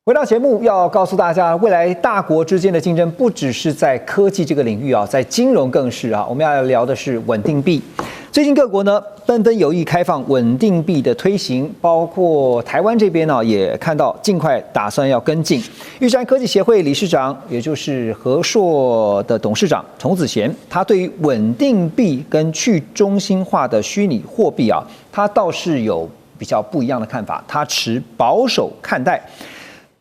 回到节目，要告诉大家，未来大国之间的竞争不只是在科技这个领域啊，在金融更是啊。我们要聊的是稳定币。最近各国呢纷纷有意开放稳定币的推行，包括台湾这边呢也看到尽快打算要跟进。玉山科技协会理事长，也就是和硕的董事长童子贤，他对于稳定币跟去中心化的虚拟货币啊，他倒是有比较不一样的看法，他持保守看待。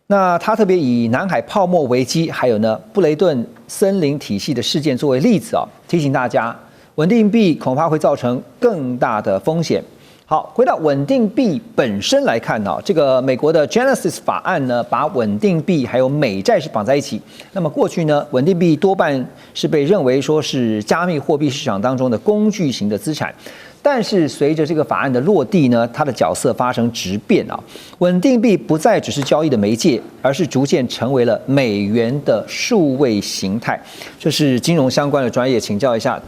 那他特别以南海泡沫危机，还有呢布雷顿森林体系的事件作为例子啊，提醒大家，稳定币恐怕会造成更大的风险。好，回到稳定币本身来看呢，这个美国的 Genesis 法案呢，把稳定币还有美债是绑在一起。那么过去呢，稳定币多半是被认为说是加密货币市场当中的工具型的资产。但是随着这个法案的落地呢，它的角色发生质变啊，稳定币不再只是交易的媒介，而是逐渐成为了美元的数位形态。这是金融相关的专业，请教一下，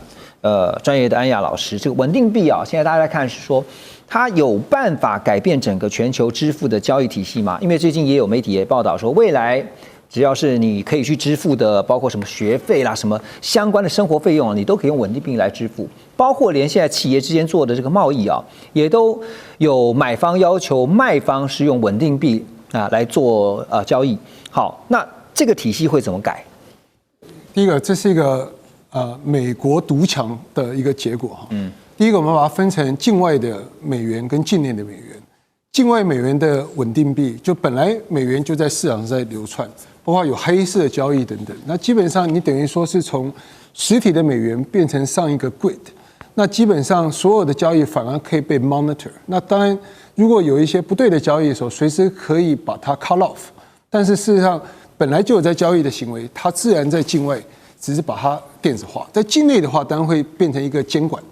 专业的安雅老师，这个稳定币啊，现在大家在看是说，它有办法改变整个全球支付的交易体系吗？因为最近也有媒体也报道说，未来只要是你可以去支付的，包括什么学费啦、什么相关的生活费用，你都可以用稳定币来支付。包括连现在企业之间做的这个贸易啊，也都有买方要求卖方是用稳定币啊来做交易。好，那这个体系会怎么改？第一个，这是一个美国独强的一个结果哈。第一个，我们把它分成境外的美元跟境内的美元。境外美元的稳定币，就本来美元就在市场上在流窜，包括有黑色交易等等。那基本上你等于说是从实体的美元变成上一个 grid， 那基本上所有的交易反而可以被 monitor。那当然，如果有一些不对的交易的时候，随时可以把它 cut off。但是事实上，本来就有在交易的行为，它自然在境外只是把它电子化，在境内的话，当然会变成一个监管。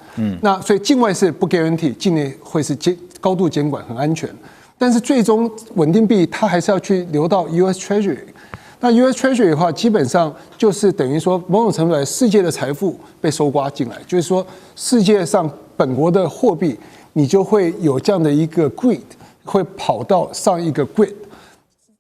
那所以境外是不 guarantee， 境内会是高度监管，很安全。但是最终稳定币它还是要去流到 US Treasury。那 US Treasury 的话，基本上就是等于说某种程度来，世界的财富被收刮进来，就是说世界上本国的货币，你就会有这样的一个 grid， 会跑到上一个 grid，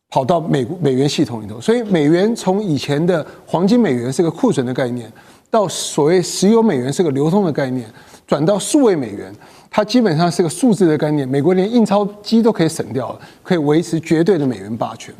跑到美元系统里头。所以美元从以前的黄金美元是个库存的概念，到所谓石油美元是个流通的概念，转到数位美元，它基本上是个数字的概念。美国连印钞机都可以省掉了，可以维持绝对的美元霸权。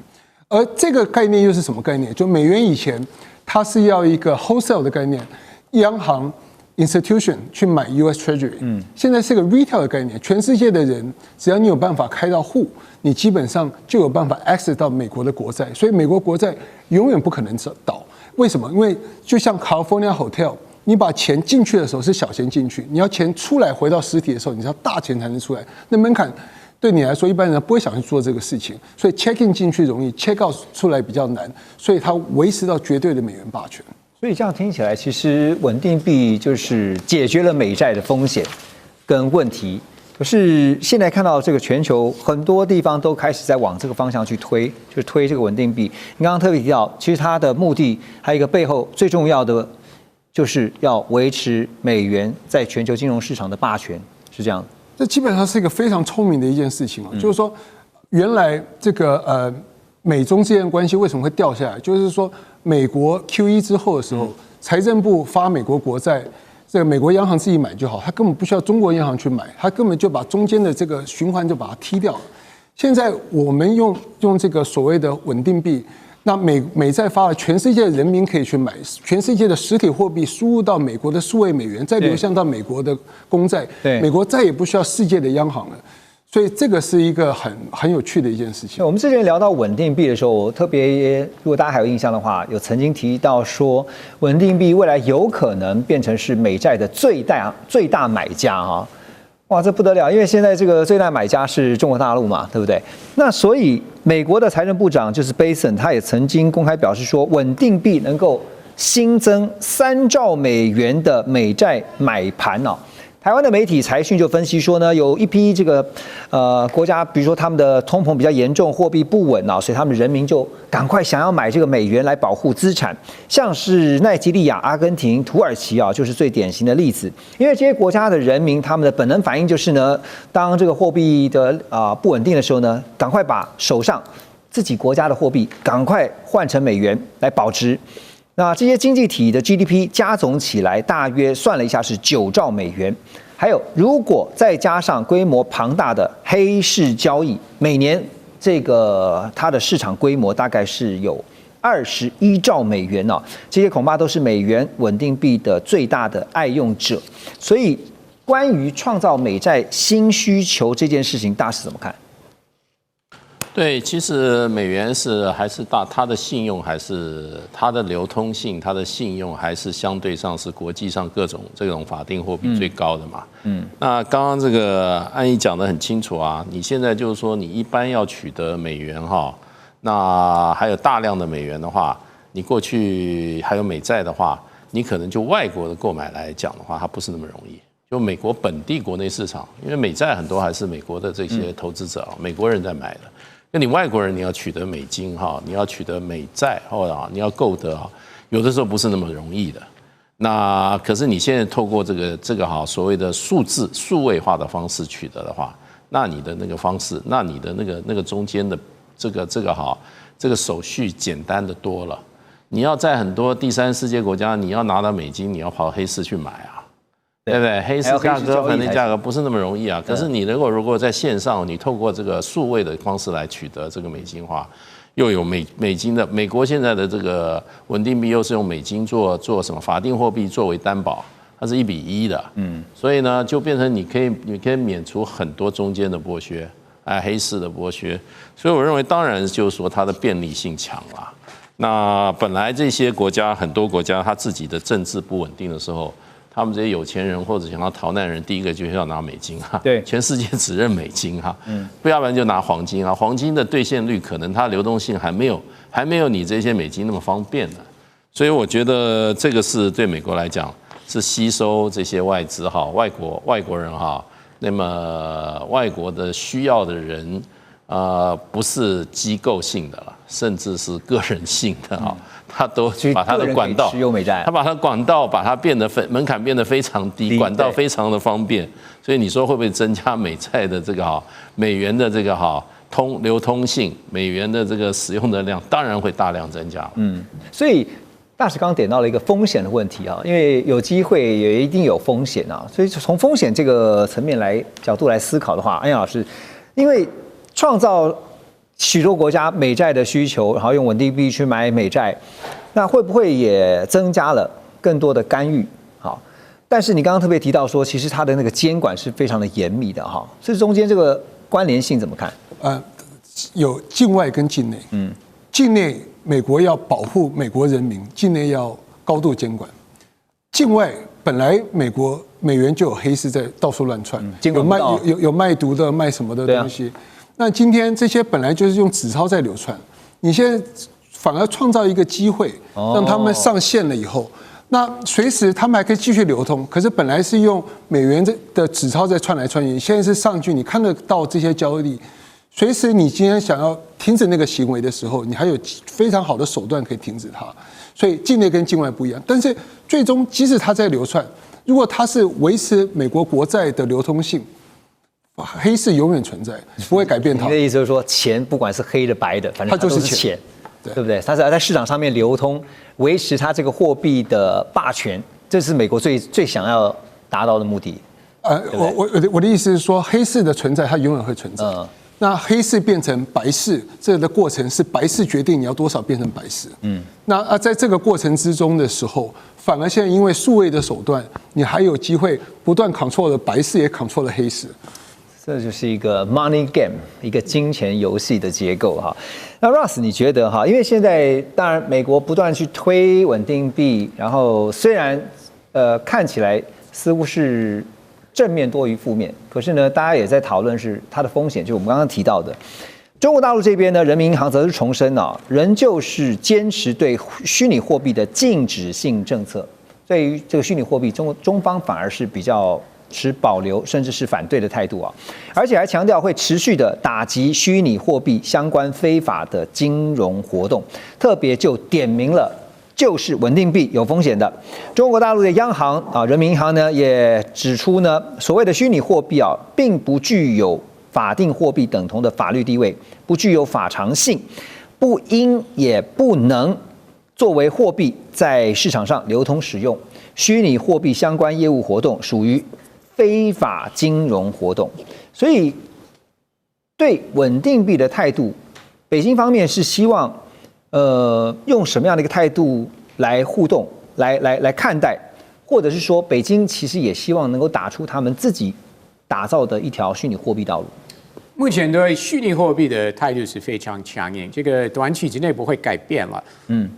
而这个概念又是什么概念？就美元以前它是要一个 wholesale 的概念，央行 institution 去买 US Treasury，现在是个 retail 的概念，全世界的人只要你有办法开到户，你基本上就有办法 access 到美国的国债，所以美国国债永远不可能倒。为什么？因为就像 California Hotel， 你把钱进去的时候是小钱进去，你要钱出来回到实体的时候，你是要大钱才能出来，那门槛对你来说，一般人不会想去做这个事情，所以 check in 进去容易 ，check out 出来比较难，所以它维持到绝对的美元霸权。所以这样听起来，其实稳定币就是解决了美债的风险跟问题。可是现在看到这个全球很多地方都开始在往这个方向去推，就是推这个稳定币。你刚刚特别提到，其实它的目的还有一个背后最重要的，就是要维持美元在全球金融市场的霸权，是这样的。这基本上是一个非常聪明的一件事情就是说，原来这个美中之间的关系为什么会掉下来？就是说，美国 QE 之后的时候，财政部发美国国债，这个美国央行自己买就好，他根本不需要中国央行去买，他根本就把中间的这个循环就把它踢掉了。现在我们用这个所谓的稳定币。那美债发了，全世界的人民可以去买，全世界的实体货币输入到美国的数位美元，再流向到美国的公债，美国再也不需要世界的央行了。所以这个是一个很有趣的一件事情。我们之前聊到稳定币的时候，我特别，如果大家还有印象的话，有曾经提到说，稳定币未来有可能变成是美债的最大买家啊。哇，这不得了！因为现在这个最大买家是中国大陆嘛，对不对？那所以美国的财政部长就是 Bessent， 他也曾经公开表示说，稳定币能够新增3兆美元的美债买盘哦。台湾的媒体财讯就分析说呢，有一批这个国家，比如说他们的通膨比较严重，货币不稳啊，所以他们人民就赶快想要买这个美元来保护资产。像是奈及利亚、阿根廷、土耳其啊，就是最典型的例子。因为这些国家的人民，他们的本能反应就是呢，当这个货币的不稳定的时候呢，赶快把手上自己国家的货币赶快换成美元来保值。那这些经济体的 GDP 加总起来，大约算了一下是9兆美元。还有，如果再加上规模庞大的黑市交易，每年它的市场规模大概是有21兆美元哦。这些恐怕都是美元稳定币的最大的爱用者。所以，关于创造美债新需求这件事情，大使怎么看？对，其实美元还是大，它的信用还是它的流通性，它的信用还是相对上是国际上各种这种法定货币最高的嘛。那刚刚这个安逸讲得很清楚啊，你现在就是说你一般要取得美元哈，那还有大量的美元的话，你过去还有美债的话，你可能就外国的购买来讲的话，它不是那么容易。就美国本地国内市场，因为美债很多还是美国的这些投资者美国人在买的。那你外国人你要取得美金哈，你要取得美债或者你要购得啊，有的时候不是那么容易的。那可是你现在透过这个哈所谓的数位化的方式取得的话，那你的那个方式，那你的那个中间的这个手续简单的多了。你要在很多第三世界国家，你要拿到美金，你要跑黑市去买啊。对不对？黑市价格、反正价格不是那么容易啊。可是你如果在线上，你透过这个数位的方式来取得这个美金化，又有美金的，美国现在的这个稳定币又是用美金做什么法定货币作为担保，它是1:1的。所以呢，就变成你可以免除很多中间的剥削，黑市的剥削。所以我认为，当然就是说它的便利性强啦。那本来这些国家很多国家，它自己的政治不稳定的时候。他们这些有钱人或者想要逃难人，第一个就是要拿美金哈，对，全世界只认美金哈，不要不然就拿黄金啊，黄金的兑现率可能它流动性还没有你这些美金那么方便的，所以我觉得这个是对美国来讲是吸收这些外资哈，外国人哈，那么外国的需要的人不是机构性的了，甚至是个人性的哈。他都把他的管道，他把他管道把它变得门槛变得非常低，管道非常的方便，所以你说会不会增加美债的这个美元的这个流通性，美元的这个使用的量，当然会大量增加。所以大使刚刚点到了一个风险的问题啊，因为有机会也一定有风险啊，所以从风险这个层面角度来思考的话，安阳老师，因为创造许多国家美债的需求，然后用稳定币去买美债，那会不会也增加了更多的干预？好，但是你刚刚特别提到说，其实它的那个监管是非常的严密的哈，这中间这个关联性怎么看？有境外跟境内，境内美国要保护美国人民，境内要高度监管。境外本来美元就有黑市在到处乱窜，有卖毒的，卖什么的东西。那今天这些本来就是用纸钞在流窜，你现在反而创造一个机会，让他们上线了以后，那随时他们还可以继续流通。可是本来是用美元的纸钞在窜来窜去，现在是上去，你看得到这些交易，随时你今天想要停止那个行为的时候，你还有非常好的手段可以停止它。所以境内跟境外不一样，但是最终即使它在流窜，如果它是维持美国国债的流通性。黑市永远存在，不会改变它。你的意思就是说，钱不管是黑的白的，反正它都是钱，对不对？它是要在市场上面流通，维持它这个货币的霸权，这是美国最想要达到的目的。我的意思是说，黑市的存在它永远会存在。那黑市变成白市，这个过程是白市决定你要多少变成白市。那在这个过程之中的时候，反而现在因为数位的手段，你还有机会不断 control 了白市，也 control 了黑市。这就是一个 money game， 一个金钱游戏的结构哈。那 Ross， 你觉得哈？因为现在当然美国不断去推稳定币，然后虽然看起来似乎是正面多于负面，可是呢，大家也在讨论是它的风险，就我们刚刚提到的。中国大陆这边呢，人民银行则是重申仍旧是坚持对虚拟货币的禁止性政策。对于这个虚拟货币，中方反而是比较持保留甚至是反对的态度啊，而且还强调会持续的打击虚拟货币相关非法的金融活动，特别就点明了就是稳定币有风险的。中国大陆的央行人民银行呢也指出呢，所谓的虚拟货币并不具有法定货币等同的法律地位，不具有法偿性，不应也不能作为货币在市场上流通使用。虚拟货币相关业务活动属于非法金融活动。所以对稳定币的态度，北京方面是希望用什么样的一个态度来互动，来看待，或者是说北京其实也希望能够打出他们自己打造的一条虚拟货币道路。目前对虚拟货币的态度是非常强硬，这个短期之内不会改变了。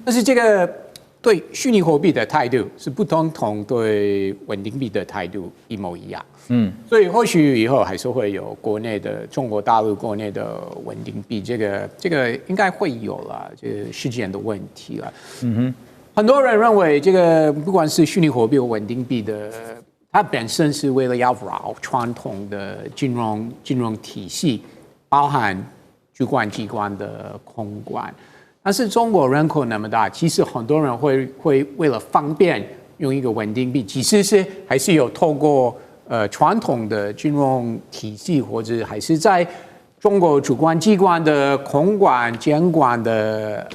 但是这个对虚拟货币的态度是不同对稳定币的态度一模一样。所以或许以后还是会有国内的中国大陆国内的稳定币，这个应该会有了，这个时间的问题了。很多人认为这个不管是虚拟货币或稳定币的，它本身是为了要绕传统的金融体系，包含主管机关的控管。但是中国人口那么大，其实很多人会为了方便用一个稳定币，其实是还是有透过传统的金融体系，或者还是在中国主管机关的控管监管的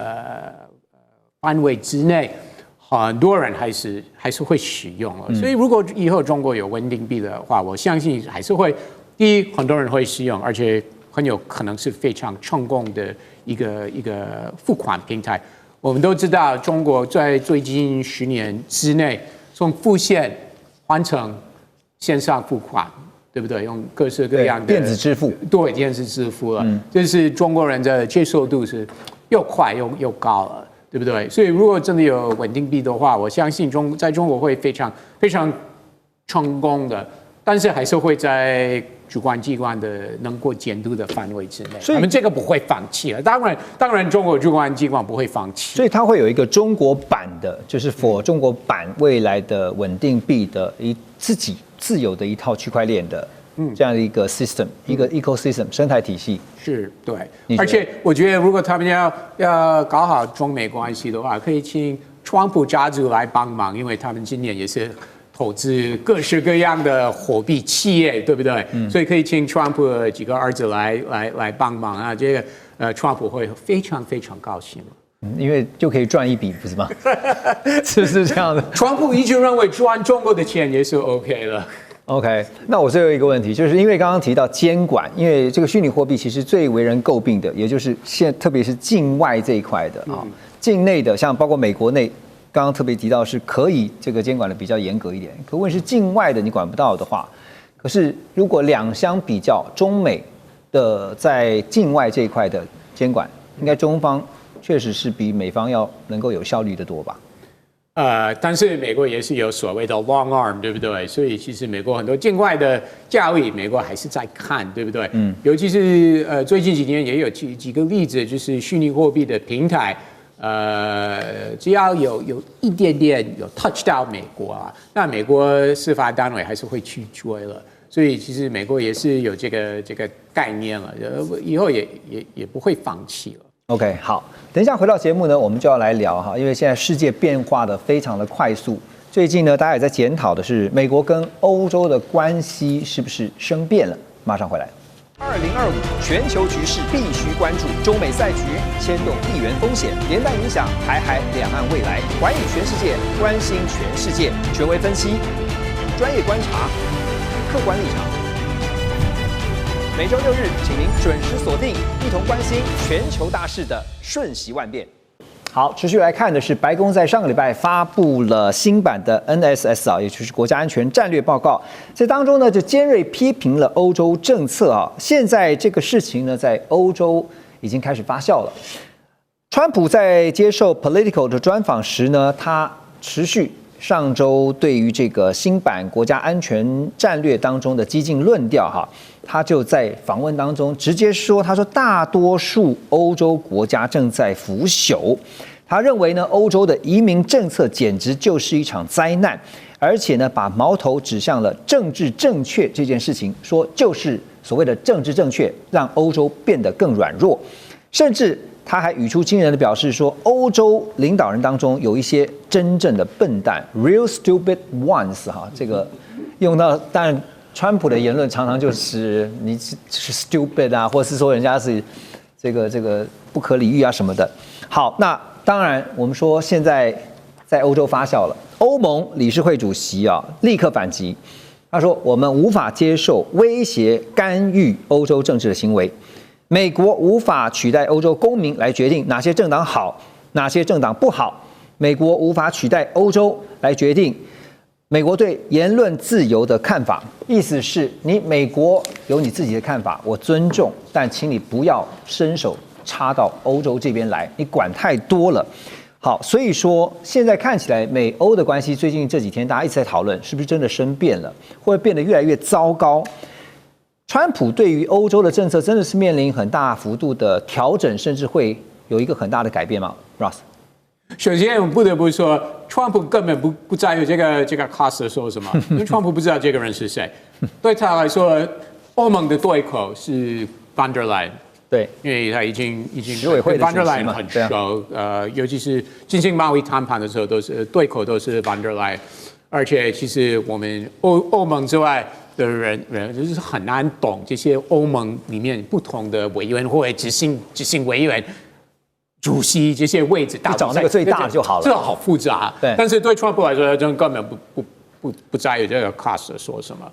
范围之内，很多人还是会使用了。所以如果以后中国有稳定币的话，我相信还是会，第一很多人会使用，而且很有可能是非常成功的一个付款平台。我们都知道，中国在最近10年之内，从付现换成线上付款，对不对？用各式各样的电子支付，对，电子支付了，就是中国人的接受度是又快又高了，对不对？所以如果真的有稳定币的话，我相信在中国会非常非常成功的，但是还是会在主管机关的能够监督的范围之内，所以我们这个不会放弃了。当然，中国主管机关不会放弃。所以它会有一个中国版的，就是 for 中国版未来的稳定币的自己自有的一套区块链的这样的一个 system，一个 ecosystem 生态体系。是对，而且我觉得如果他们要搞好中美关系的话，可以请川普家族来帮忙，因为他们今年也是投资各式各样的货币企业，对不对？所以可以请川普几个儿子来帮忙啊，这个川普会非常非常高兴。因为就可以赚一笔，不是吗？是不是这样的？川普一直认为赚中国的钱也是 OK 了。OK， 那我最后一个问题，就是因为刚刚提到监管，因为这个虚拟货币其实最为人诟病的，也就是特别是境外这一块的啊，境内的像包括美国内，刚刚特别提到是可以这个监管的比较严格一点，可问是境外的你管不到的话，可是如果两相比较，中美的在境外这一块的监管，应该中方确实是比美方要能够有效率的多吧？但是美国也是有所谓的 long arm， 对不对？所以其实美国很多境外的交易，美国还是在看，对不对？尤其是最近几年也有几个例子，就是虚拟货币的平台，只要有一点点有 touch 到美国啊，那美国司法单位还是会去追了。所以其实美国也是有这个概念了，以后也不会放弃了。OK， 好，等一下回到节目呢，我们就要来聊哈，因为现在世界变化的非常的快速，最近呢，大家也在检讨的是美国跟欧洲的关系是不是生变了？马上回来。2025全球局势必须关注，中美赛局牵动地缘风险，连带影响台海两岸未来。环宇全世界，关心全世界，权威分析，专业观察，客观立场。每周6日，请您准时锁定，一同关心全球大事的瞬息万变。好，持续来看的是白宫在上个礼拜发布了新版的 NSS 啊，也就是国家安全战略报告。在当中呢，就尖锐批评了欧洲政策啊。现在这个事情呢，在欧洲已经开始发酵了。川普在接受 Politico 的专访时呢，他持续上周对于这个新版国家安全战略当中的激进论调哈，他就在访问当中直接说，他说大多数欧洲国家正在腐朽，他认为呢，欧洲的移民政策简直就是一场灾难，而且呢，把矛头指向了政治正确这件事情，说就是所谓的政治正确让欧洲变得更软弱，甚至他还语出惊人的表示说，欧洲领导人当中有一些真正的笨蛋 ，real stupid ones 哈，这个用到当然川普的言论常常就是你是 stupid 啊，或是说人家是这个不可理喻啊什么的。好，那当然我们说现在在欧洲发酵了，欧盟理事会主席啊立刻反击，他说我们无法接受威胁干预欧洲政治的行为，美国无法取代欧洲公民来决定哪些政党好，哪些政党不好，美国无法取代欧洲来决定美国对言论自由的看法。意思是你美国有你自己的看法，我尊重，但请你不要伸手插到欧洲这边来，你管太多了。好，所以说现在看起来美欧的关系最近这几天大家一直在讨论，是不是真的生变了，或者变得越来越糟糕。川普对于欧洲的政策真的是面临很大幅度的调整，甚至会有一个很大的改变吗 ？Ross？ 首先，我们不得不说，川普根本不在乎这个 Costa 说什么，因为川普不知道这个人是谁。对他来说，欧盟的对口是 von der Leyen。对，因为他已经执委会的 von der 主席 Leyen 嘛很熟，尤其是进行贸易谈判的时候，都是对口都是 von der Leyen。而且，其实我们欧盟之外的人就是很难懂这些欧盟里面不同的委员会、执行委员、主席这些位置，你找那个最大的就好了。这好复杂。对，但是对川普来说，真根本不在意这个 cost 说什么。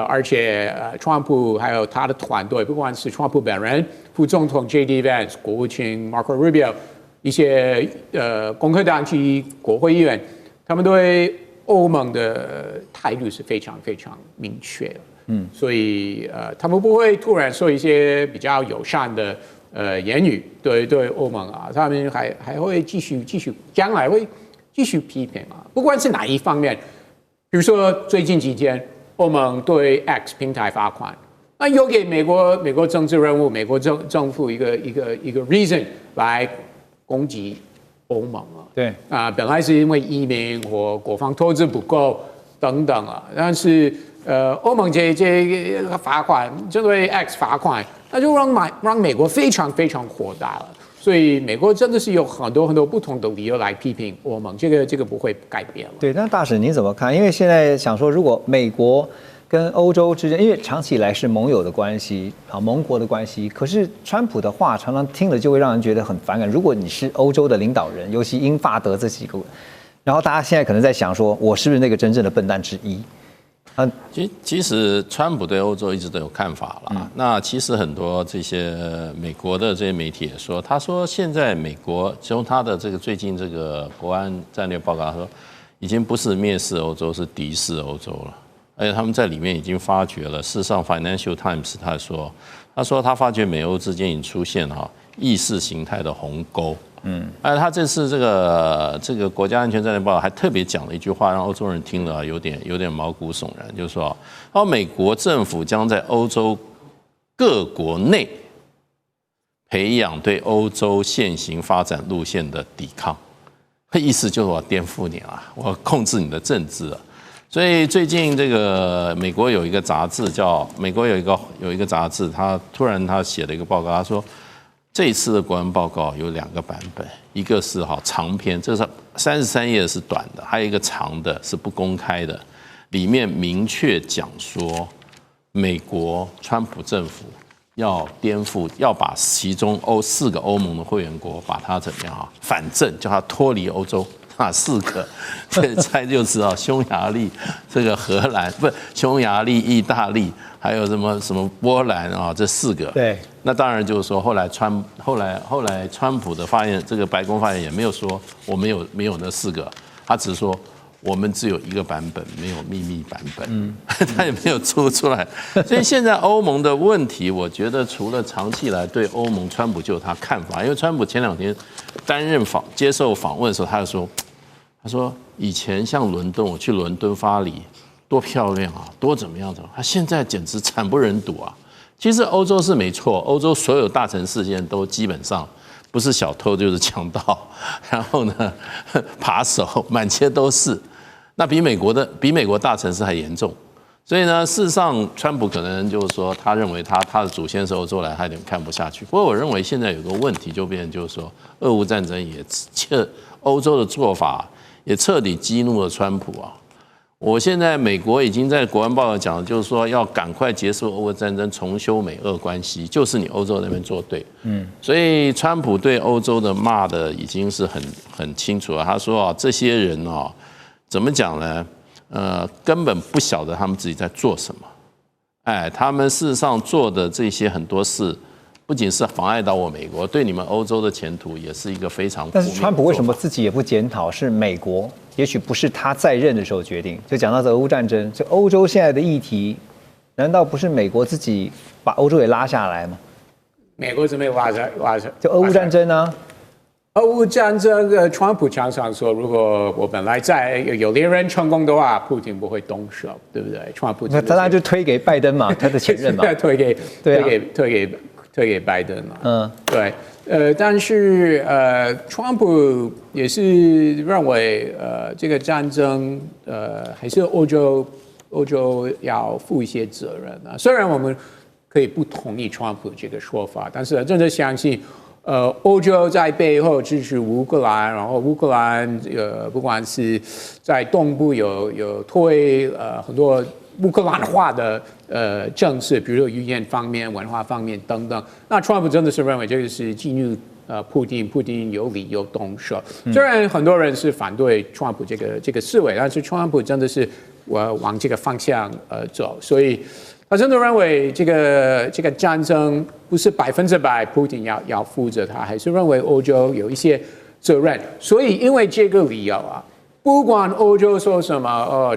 而且川普还有他的团队，不管是川普本人、副总统 J.D. Vance、国务卿 Marco Rubio、一些共和党及国会议员，他们对欧盟的态度是非常非常明确的。所以他们不会突然说一些比较友善的言语对欧盟啊，他们还会继续将来会继续批评啊，不管是哪一方面，比如说最近几天。欧盟对 X 平台罚款，那有给美国政治人物、美国政府一个 reason 来攻击欧盟啊。对本来是因为移民或国防投资不够等等啊，但是欧盟这个罚款，针对 X 罚款，那就让美国非常非常火大了。所以美国真的是有很多不同的理由来批评欧盟，这个不会改变了。对，那大使您怎么看？因为现在想说，如果美国跟欧洲之间，因为长期以来是盟友的关系啊，盟国的关系，可是川普的话常常听了就会让人觉得很反感。如果你是欧洲的领导人，尤其英法德这几个，然后大家现在可能在想说，我是不是那个真正的笨蛋之一？其实川普对欧洲一直都有看法啦。那其实很多这些美国的这些媒体也说，他说现在美国从他的这个最近这个国安战略报告，他说已经不是蔑视欧洲，是敌视欧洲了。而且他们在里面已经发觉了，事实上 Financial Times 他说他发觉美欧之间已经出现意识形态的鸿沟。而他这次这个国家安全战略报告还特别讲了一句话，让欧洲人听了有点毛骨悚然，就是说，美国政府将在欧洲各国内培养对欧洲现行发展路线的抵抗，意思就是我要颠覆你啊，我要控制你的政治啊。所以最近这个美国有一个杂志美国有一个杂志，他写了一个报告，他说。这一次的国安报告有2个版本，一个是长篇，这是33页是短的，还有一个长的是不公开的，里面明确讲说，美国川普政府要颠覆，要把其中4个欧盟的会员国把它怎么样反正叫它脱离欧洲。4个，这猜就知道，匈牙利、这个荷兰不，匈牙利、意大利，还有什么波兰这4个。对，那当然就是说，后来川普的发言，这个白宫发言也没有说我没有那4个，他只是说我们只有一个版本，没有秘密版本，他也没有出来。所以现在欧盟的问题，我觉得除了长期以来对欧盟，川普就有他看法，因为川普前2天接受访问的时候，他说以前像伦敦，我去伦敦巴黎多漂亮啊，多怎么样的，他现在简直惨不忍睹啊。其实欧洲是没错，欧洲所有大城市现在都基本上不是小偷就是强盗，然后呢扒手满街都是，那比美国大城市还严重。所以呢，事实上，川普可能就是说，他认为他的祖先是欧洲来，他有点看不下去。不过，我认为现在有个问题就变成就是说，俄乌战争欧洲的做法也彻底激怒了川普啊。我现在美国已经在国安报讲，就是说要赶快结束俄乌战争，重修美俄关系，就是你欧洲那边做对。所以川普对欧洲的骂的已经是很清楚了。他说啊，这些人啊，怎么讲呢？根本不晓得他们自己在做什么。他们事实上做的这些很多事，不仅是妨碍到我美国，对你们欧洲的前途也是一个非常负面的做法。但是川普为什么自己也不检讨？是美国，也许不是他在任的时候决定。就讲到这俄乌战争，这欧洲现在的议题，难道不是美国自己把欧洲也拉下来吗？美国怎么拉下？就俄乌战争呢？俄乌战争，川普常常说，如果我本来在有猎人成功的话，普京不会动手，对不对？川普那他就推给拜登嘛，他的前任嘛，推给拜登嘛，对，但是川普也是认为这个战争还是欧洲要负一些责任啊。虽然我们可以不同意川普这个说法，但是真的相信。欧洲在背后支持乌克兰，然后乌克兰不管是在东部有推很多乌克兰化的政策，比如说语言方面、文化方面等等。那川普真的是认为这个是激怒普丁有理由动手。虽然很多人是反对川普这个思维，但是川普真的是往这个方向走，所以。他真的认为这个战争不是100%普丁要负责，他还是认为欧洲有一些责任。所以因为这个理由啊，不管欧洲说什么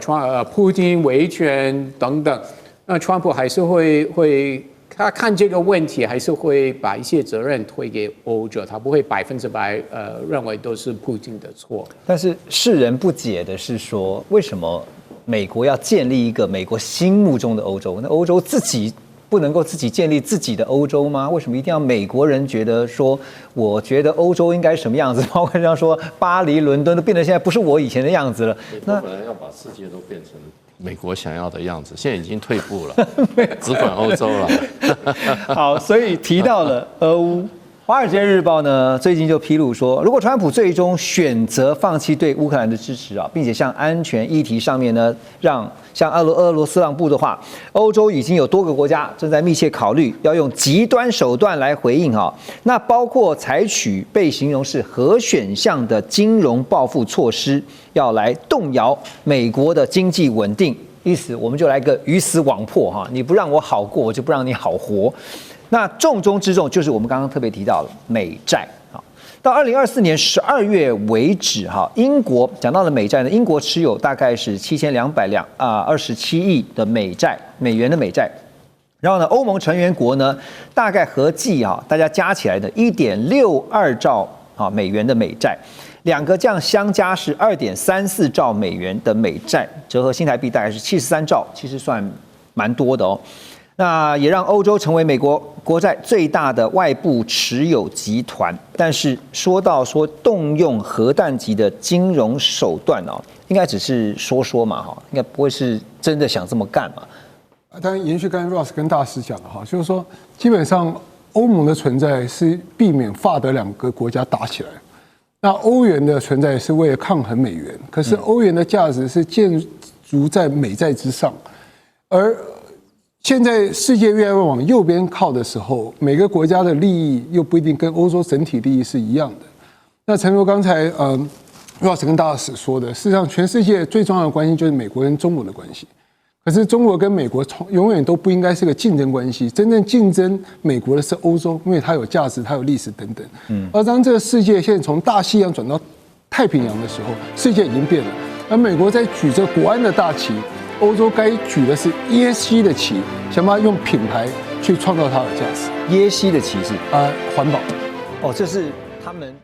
普丁维权等等，那川普还是会他看这个问题还是会把一些责任推给欧洲，他不会100%认为都是普丁的错。但是世人不解的是说，为什么？美国要建立一个美国心目中的欧洲，那欧洲自己不能够自己建立自己的欧洲吗？为什么一定要美国人觉得说，我觉得欧洲应该什么样子？包括像说巴黎、伦敦都变得现在不是我以前的样子了。那本来要把世界都变成美国想要的样子，现在已经退步了，只管欧洲了。好，所以提到了俄乌。《华尔街日报》呢最近就披露说，如果川普最终选择放弃对乌克兰的支持啊，并且向安全议题上面呢，向俄罗斯让步的话，欧洲已经有多个国家正在密切考虑要用极端手段来回应哈。那包括采取被形容是核选项的金融报复措施，要来动摇美国的经济稳定。意思我们就来个鱼死网破哈，你不让我好过，我就不让你好活。那重中之重就是我们刚刚特别提到了美债啊，到2024年12月为止哈，英国讲到了美债呢，英国持有大概是7227亿的美元的美债，然后呢，欧盟成员国呢大概合计大家加起来的1.62兆美元的美债，两个这样相加是2.34兆美元的美债，折合新台币大概是73兆，其实算蛮多的哦。那也让欧洲成为美国国债最大的外部持有集团。但是说动用核弹级的金融手段哦，应该只是说嘛哈，应该不会是真的想这么干嘛。当然，延续刚才 Ross 跟大师讲的哈，就是说基本上欧盟的存在是避免法德两个国家打起来。那欧元的存在是为了抗衡美元，可是欧元的价值是建筑在美债之上，而现在世界越来越往右边靠的时候，每个国家的利益又不一定跟欧洲整体利益是一样的。那诚如刚才Ross 跟大使说的，事实上全世界最重要的关系就是美国跟中国的关系。可是中国跟美国永远都不应该是个竞争关系，真正竞争美国的是欧洲，因为它有价值，它有历史等等。而当这个世界现在从大西洋转到太平洋的时候，世界已经变了。而美国在举着国安的大旗，欧洲该举的是耶西的旗，想办法用品牌去创造它的价值。耶西的旗帜环保。哦，这是他们。